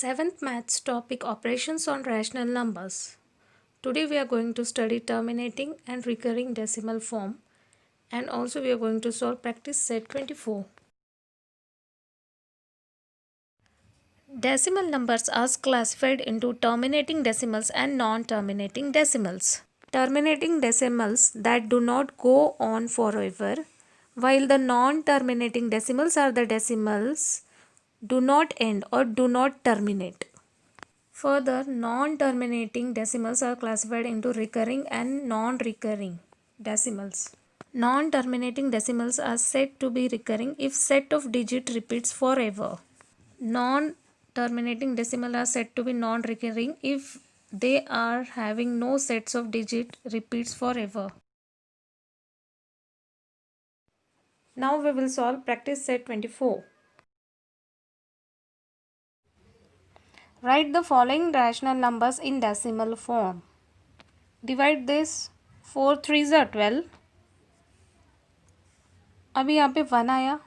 Seventh maths topic operations on rational numbers. Today we are going to study terminating and recurring decimal form, and also we are going to solve practice set 24. Decimal numbers are classified into terminating decimals and non-terminating decimals. Terminating decimals that do not go on forever, while the non-terminating decimals are the decimals do not end or do not terminate. Further, non-terminating decimals are classified into recurring and non-recurring decimals. Non-terminating decimals are said to be recurring if set of digit repeats forever. Non-terminating decimal are said to be non-recurring if they are having no sets of digit repeats forever. Now we will solve practice set 24. Write the following rational numbers in decimal form. Divide this 4 3s are 12. अभी यहाँ पे 1 आया,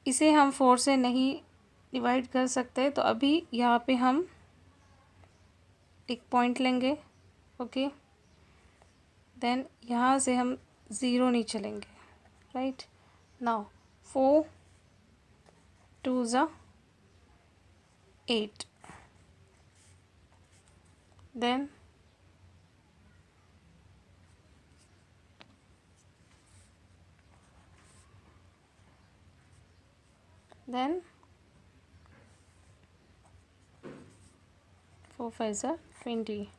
इसे हम 4 से नहीं divide कर सकते, तो अभी यहाँ पे हम एक पॉइंट लेंगे. ओके, देन यहाँ से हम 0 नहीं चलेंगे. Right, now 4 2s are 8. Then 4 5s are 20.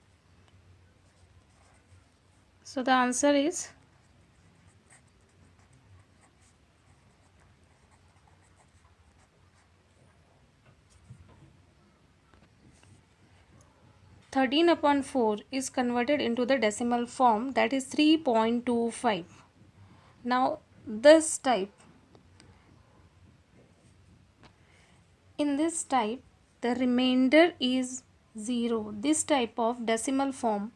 So the answer is 13/4 is converted into the decimal form, that is 3.25. Now this type, in this type the remainder is 0. This type of decimal form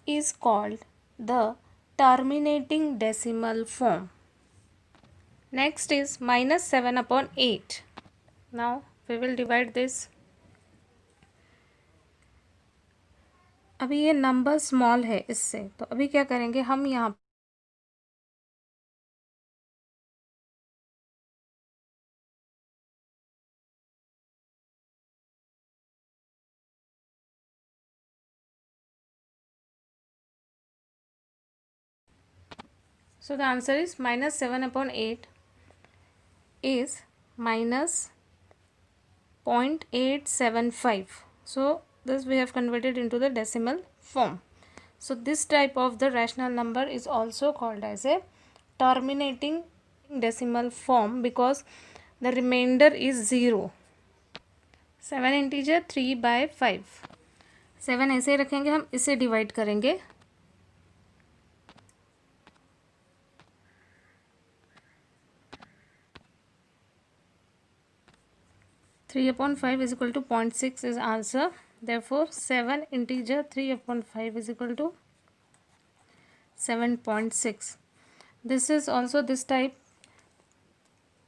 is called the terminating decimal form. Next is -7/8. Now we will divide this. अभी ये number small है इससे, तो अभी क्या करेंगे हम यहाँ So the answer is -7/8 is -0.875. So this we have converted into the decimal form. So this type of the rational number is also called as a terminating decimal form because the remainder is 0. 7 integer 3/5. 7 ऐसे ही रखेंगे, हम इसे divide करेंगे. 3/5 is equal to 0.6 is answer. Therefore 7 integer 3/5 is equal to 7.6. This is also, this type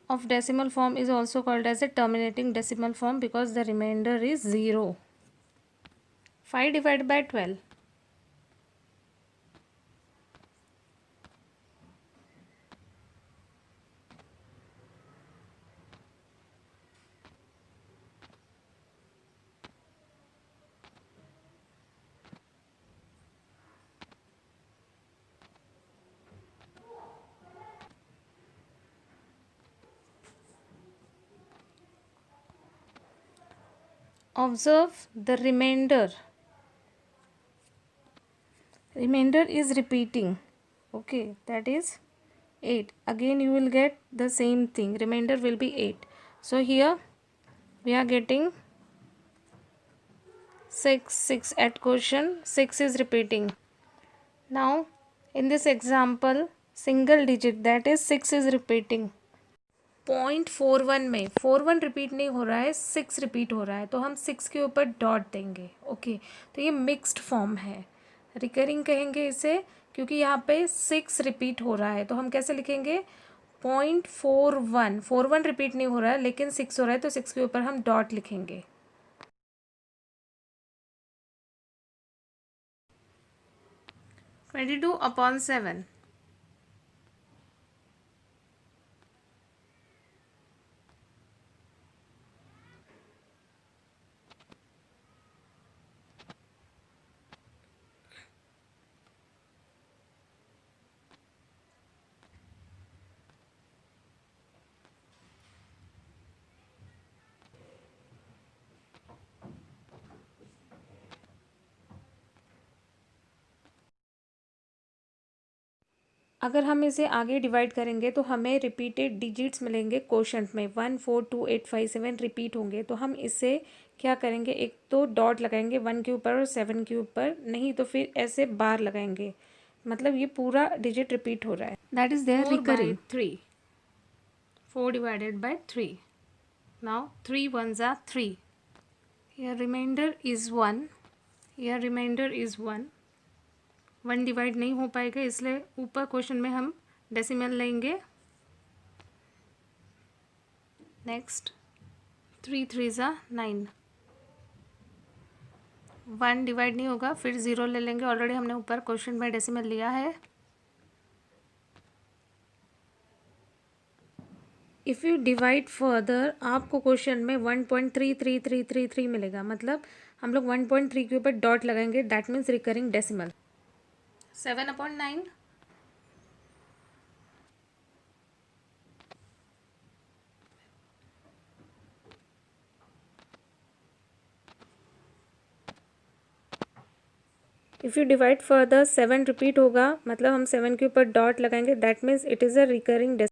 of decimal form is also called as a terminating decimal form because the remainder is 0. 5 divided by 12. Observe the remainder. Remainder is repeating. Okay, that is 8. Again you will get the same thing. Remainder will be 8. So here we are getting 6 at quotient. 6 is repeating. Now in this example single digit, that is 6 is repeating. 0.41 में 41 repeat नहीं हो रहा है, 6 repeat हो रहा है, तो हम 6 के ऊपर डॉट देंगे. ओके, तो ये मिक्स्ड फॉर्म है. रिकरिंग कहेंगे इसे क्योंकि यहाँ पे 6 रिपीट हो रहा है, तो हम कैसे लिखेंगे 0.41. 41 रिपीट नहीं हो रहा है लेकिन 6 हो रहा है, तो 6 के ऊपर हम डॉट लिखेंगे. 22/7. अगर हम इसे आगे डिवाइड करेंगे तो हमें रिपीटेड डिजिट्स मिलेंगे क्वोशंट में 1 4 2 8 5 7 रिपीट होंगे। तो हम इससे क्या करेंगे, एक तो डॉट लगाएंगे 1 के ऊपर और 7 के ऊपर, नहीं तो फिर ऐसे बार लगाएंगे, मतलब ये पूरा डिजिट रिपीट हो रहा है। That is there recurring. 3 4 divided by 3. Now 3 ones are 3. Here remainder is 1. Here remainder is 1. 1 divide नहीं हो पाएगा, इसलिए ऊपर क्वेश्चन में हम डेसिमल लेंगे। Next 3 3s are 9. 1 डिवाइड नहीं होगा, फिर 0 ले लेंगे, ऑलरेडी हमने ऊपर क्वेश्चन में डेसिमल लिया है। इफ़ यू डिवाइड फर्दर आपको क्वेश्चन में 1.3333 मिलेगा, मतलब हम लोग 1.3 के ऊपर डॉट लगाएंगे, that means recurring decimal. 7/9. If you divide further 7 repeat होगा, मतलब हम 7 के ऊपर डॉट लगाएंगे, that means it is a recurring